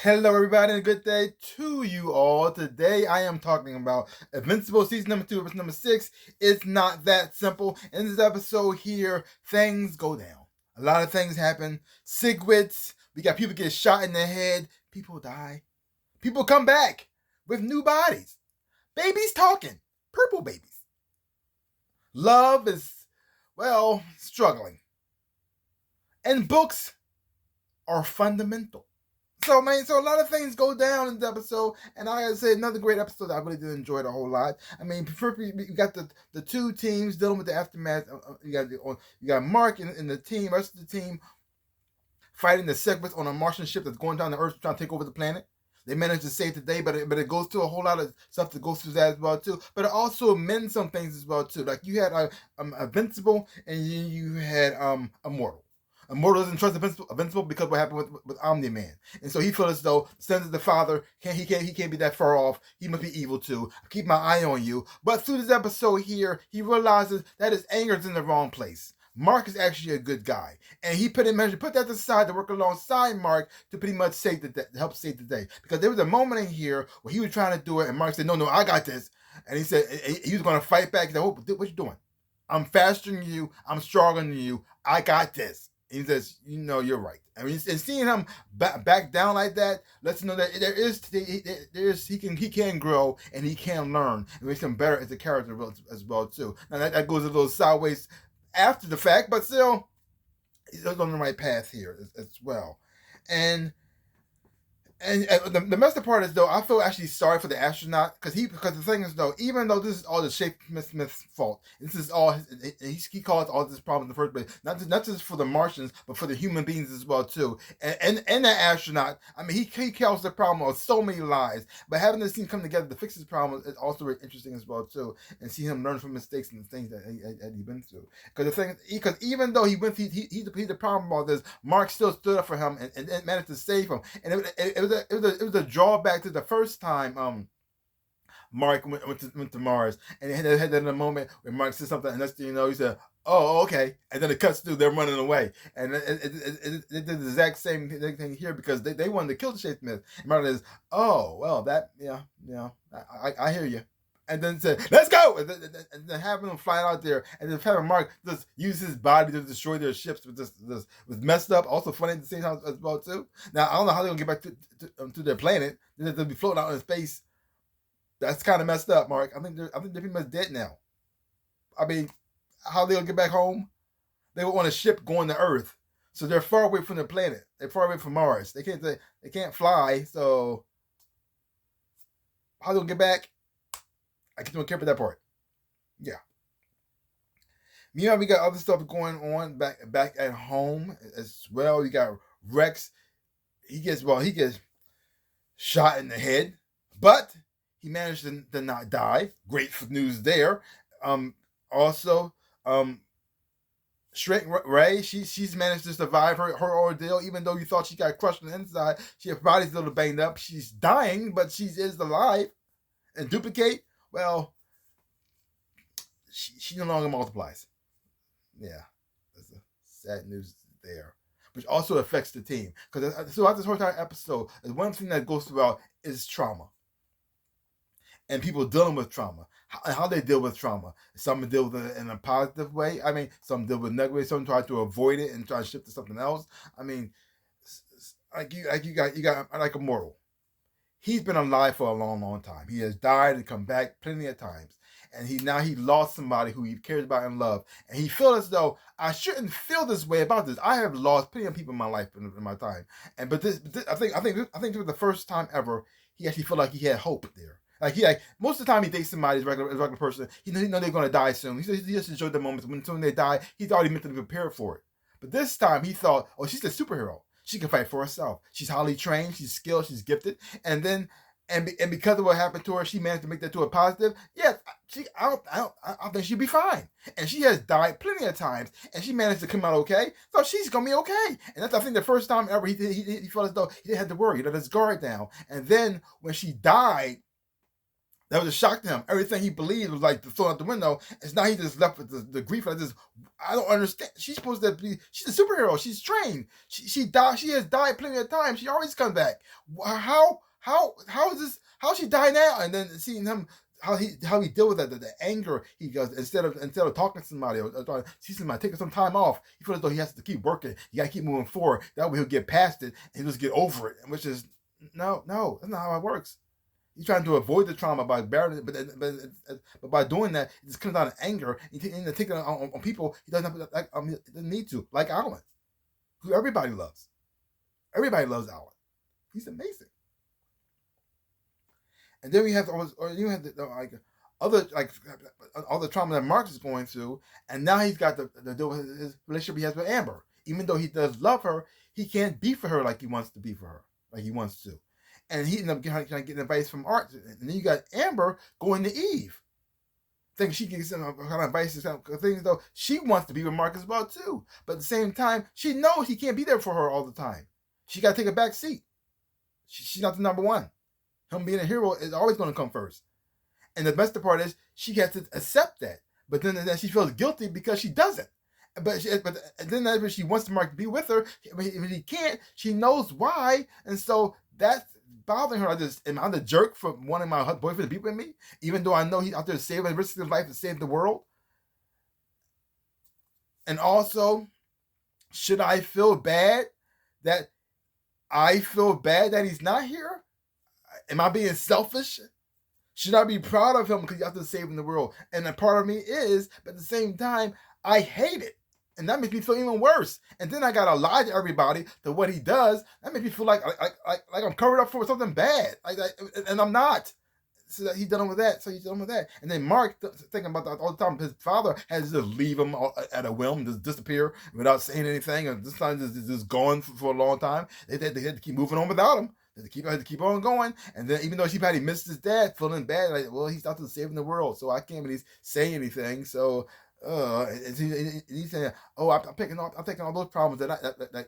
Hello, everybody, and a good day to you all. Today, I am talking about Invincible season number 2, episode number 6. It's not that simple. In this episode here, things go down. A lot of things happen. Sigwits. We got people get shot in the head. People die. People come back with new bodies. Babies talking. Purple babies. Love is, well, struggling. And books are fundamental. So, man, so a lot of things go down in the episode, and I gotta say, another great episode that I really did enjoy it a whole lot. I mean, first we got the two teams dealing with the aftermath. You got Mark and the team, rest of the team, fighting the Segments on a Martian ship that's going down to Earth trying to take over the planet. They managed to save the day, but it goes through a whole lot of stuff that goes through that as well too. But it also amends some things as well too. Like you had Invincible, and you had Immortal. Immortal doesn't trust Invincible because what happened with Omni-Man, and so he feels as though sons of the father he can't be that far off. He must be evil too. Keep my eye on you. But through this episode here, he realizes that his anger is in the wrong place. Mark is actually a good guy, and he put that aside to work alongside Mark to pretty much help save the day. Because there was a moment in here where he was trying to do it, and Mark said, "No, I got this," and he said he was going to fight back. He said, "What you doing? I'm faster than you. I'm stronger than you. I got this." He says, you're right. I mean, and seeing him back down like that lets you know that he can grow and he can learn and makes him better as a character as well too. Now that goes a little sideways after the fact, but still, he's on the right path here as well. And the messed part is though I feel actually sorry for the astronaut because the thing is though, even though this is all the Smith's fault, this is all he caused all this problem in the first place. Not just for the Martians, but for the human beings as well too. And that astronaut, I mean, he caused the problem of so many lives. But having this team come together to fix this problem is also very interesting as well too, and see him learn from mistakes and the things that he's been through. Because even though he's the problem about this, Mark still stood up for him and managed to save him. And it was a drawback to the first time Mark went to Mars, and they had that in a moment where Mark said something, and next thing you know, he said, "Oh, okay," and then it cuts through, they're running away, and it did the exact same thing here because they wanted to kill the Smith. And Mark says, "Oh, well, that I hear you." And then said, "Let's go!" And then having them fly out there, and then having Mark just use his body to destroy their ships was messed up. Also funny at the same time as well too. Now I don't know how they're gonna get back to their planet. They'll be floating out in space. That's kind of messed up, Mark. I think they're pretty much dead now. I mean, how they gonna get back home? They were on a ship going to Earth, so they're far away from the planet. They're far away from Mars. They can't fly. So how they gonna get back? I don't care about that part. Yeah. Meanwhile, we got other stuff going on back at home as well. You got Rex. He gets shot in the head, but he managed to not die. Great news there. Also, Shrink Ray, she's managed to survive her ordeal, even though you thought she got crushed on the inside. Her body's a little banged up. She's dying, but she is alive. And Duplicate, well, she no longer multiplies. Yeah, that's a sad news there, which also affects the team because throughout this whole entire episode, one thing that goes throughout is trauma and people dealing with trauma. How they deal with trauma. Some deal with it in a positive way. I mean, some deal with negative way. Some try to avoid it and try to shift to something else. I mean, you got like Immortal. He's been alive for a long, long time. He has died and come back plenty of times. And he lost somebody who he cares about and love. And he feels as though I shouldn't feel this way about this. I have lost plenty of people in my life in my time. But this I think this was the first time ever he actually felt like he had hope there. Like most of the time he dates somebody as a regular person, he know they're gonna die soon. He just enjoyed the moments when soon they die, he's already mentally prepared for it. But this time he thought, oh, she's a superhero. She can fight for herself. She's highly trained, she's skilled, she's gifted, and because of what happened to her, she managed to make that to a positive. Yes, I think she'd be fine. And she has died plenty of times, and she managed to come out okay. So she's gonna be okay. And that's I think the first time ever he felt as though he didn't have to worry. He let his guard down. And then when she died, That was a shock to him. Everything he believed was like thrown out the window. And now he just left with the grief. I don't understand. She's supposed to be. She's a superhero. She's trained. She died. She has died plenty of times. She always comes back. How is this? How she die now? And then seeing him how he deal with the anger he goes instead of talking to somebody or see somebody taking some time off. He feels as though he has to keep working. You got to keep moving forward. That way he'll get past it and he'll just get over it. Which is no, that's not how it works. He's trying to avoid the trauma by bearing it, but by doing that, it just comes out of anger. He's taking it on people he doesn't need to, like Alan, who everybody loves. Everybody loves Alan. He's amazing. And then we have all the trauma that Mark is going through, and now he's got to deal with his relationship he has with Amber. Even though he does love her, he can't be for her like he wants to be for her, like he wants to. And he ended up getting advice from Art. And then you got Amber going to Eve. Thinking she can get some kind of advice and some things, though she wants to be with Mark as well, too. But at the same time, she knows he can't be there for her all the time. She got to take a back seat. She's not the number one. Him being a hero is always going to come first. And the best part is she has to accept that. But then she feels guilty because she doesn't. But then when she wants Mark to be with her, when he can't, she knows why. And so that's bothering her. Am I the jerk for wanting my boyfriend to be with me, even though I know he's out there risking his life to save the world? And also, should I feel bad that he's not here? Am I being selfish? Should I be proud of him because he's out there saving the world? And a part of me is, but at the same time, I hate it. And that makes me feel even worse. And then I gotta lie to everybody to what he does. That makes me feel like I'm covered up for something bad. And I'm not. So he's done with that. And then Mark thinking about that all the time. His father has to just leave him at a whim, just disappear without saying anything, and this time just gone for a long time. They had to keep moving on without him. They had to keep on going. And then even though she probably missed his dad, feeling bad, like, well, he's out there saving the world, so I can't really say anything. So. He's saying, "Oh, I'm taking all those problems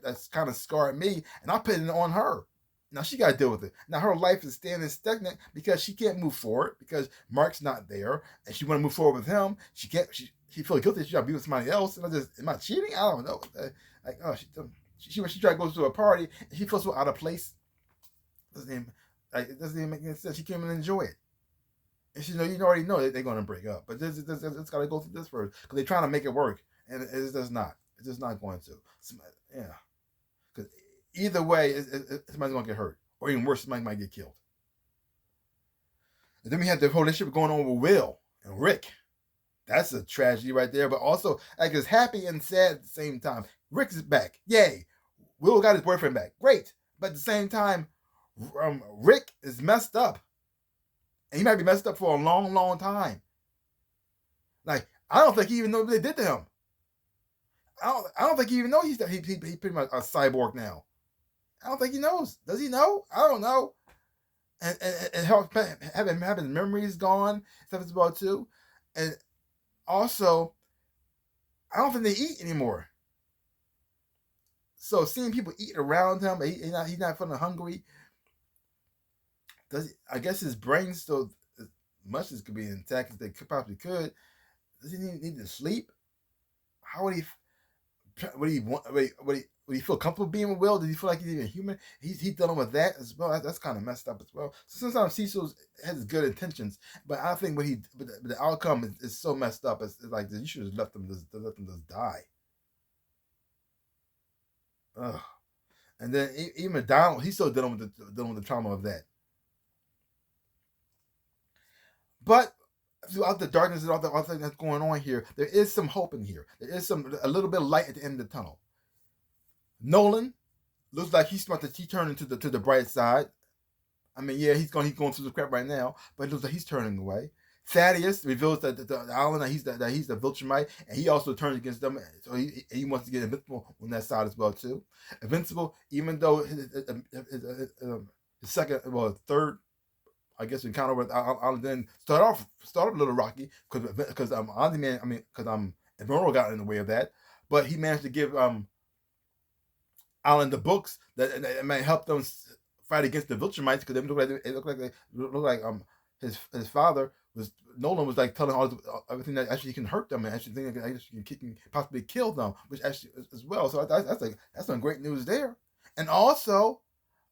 that's kind of scarred me, and I'm putting it on her. Now she got to deal with it. Now her life is standing stagnant because she can't move forward because Mark's not there, and she want to move forward with him. She can't. She feels guilty. She got to be with somebody else. And am I cheating? I don't know. She tried to go to a party, and she feels so out of place. It doesn't even make any sense. She can't even enjoy it. And you already know that they're going to break up, but it's got to go through this first because they're trying to make it work, and it's just not. It's just not going to. Yeah, because either way, somebody's going to get hurt, or even worse, somebody might get killed. And then we have the whole relationship going on with Will and Rick. That's a tragedy right there, but also it's happy and sad at the same time. Rick is back, yay! Will got his boyfriend back, great. But at the same time, Rick is messed up. And he might be messed up for a long, long time. Like, I don't think he even knows what they did to him. I don't think he even knows he's pretty much a cyborg now. I don't think he knows. Does he know? I don't know. And having memories gone, stuff is about too. And also, I don't think they eat anymore. So seeing people eat around him, he's not feeling hungry. I guess his brain still, as much as could be intact as they possibly could. Does he need to sleep? How would he? Would he feel comfortable being with Will? Does he feel like he's even human? He's dealing with that as well. That's kind of messed up as well. So sometimes Cecil has good intentions, but I think the outcome is so messed up. It's like you should have let them just die. Ugh. And then even Donald, he's still dealing with the trauma of that. But throughout the darkness and all the other things that's going on here, there is some hope in here. There is a little bit of light at the end of the tunnel. Nolan looks like he's turning to the bright side. I mean, yeah, he's going through the crap right now, but it looks like he's turning away. Thaddeus reveals that the island that he's the Viltrumite, and he also turns against them. So he wants to get Invincible on that side as well too. Invincible, even though his third, I guess, encounter with Alan then start off a little rocky because Emerald got in the way of that, but he managed to give Alan the books that might help them fight against the Viltrumites because they look like his father was Nolan was like telling everything that actually can hurt them and actually think that actually can possibly kill them, which actually as well. So that's some great news there. And also,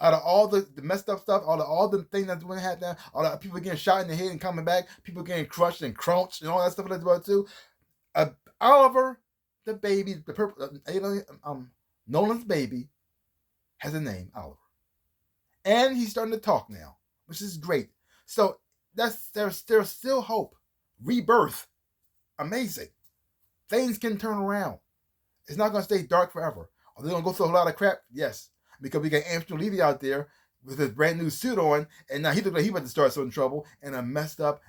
out of all the messed up stuff, all the things that's going to happen, all the people getting shot in the head and coming back, people getting crushed and crunched and all that stuff as well too. Uh, Oliver, the baby, the purple, Nolan's baby, has a name, Oliver, and he's starting to talk now, which is great. So there's still hope, rebirth, amazing. Things can turn around. It's not going to stay dark forever. Are they going to go through a lot of crap? Yes, because we got Anthony Levy out there with his brand new suit on, and now he looks like he's about to start some trouble in a messed up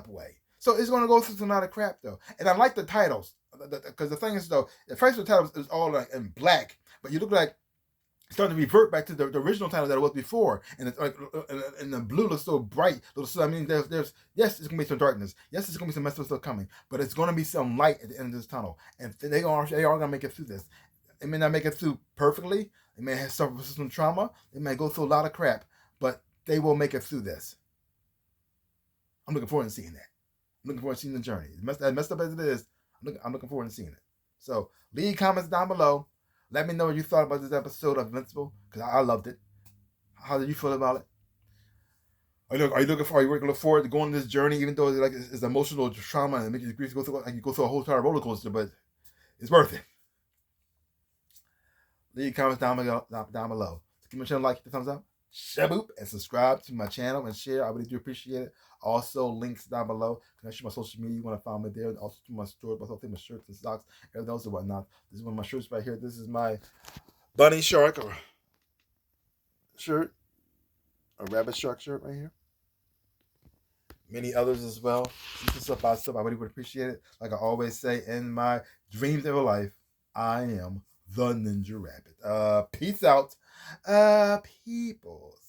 way. So it's going to go through a lot of crap though, and I like the titles because the thing is though, the first title is all like in black, but you look like starting to revert back to the original title that it was before, and it's like and the blue looks so bright. So I mean, there's yes, it's gonna be some darkness. Yes, it's gonna be some messed up stuff coming, but it's gonna be some light at the end of this tunnel, and they are gonna make it through this. They may not make it through perfectly. They may have suffered some trauma. They may go through a lot of crap, but they will make it through this. I'm looking forward to seeing that. I'm looking forward to seeing the journey. As messed up as it is, I'm looking forward to seeing it. So leave comments down below. Let me know what you thought about this episode of Invincible, because I loved it. How did you feel about it? Are you looking forward to going on this journey, even though it's emotional trauma and makes you go through a whole entire roller coaster, but it's worth it. Leave comments down below. Give my channel a like, hit the thumbs up, shaboop, and subscribe to my channel and share. I really do appreciate it. Also, links down below. Connect to my social media. You want to find me there. And also to my store, but also my shirts and socks, everything else and whatnot. This is one of my shirts right here. This is my bunny shark or shirt, a rabbit shark shirt right here. Many others as well. This is stuff by stuff. I really would appreciate it. Like I always say in my dreams of a life, I am the Ninja Rabbit. Peace out, peoples.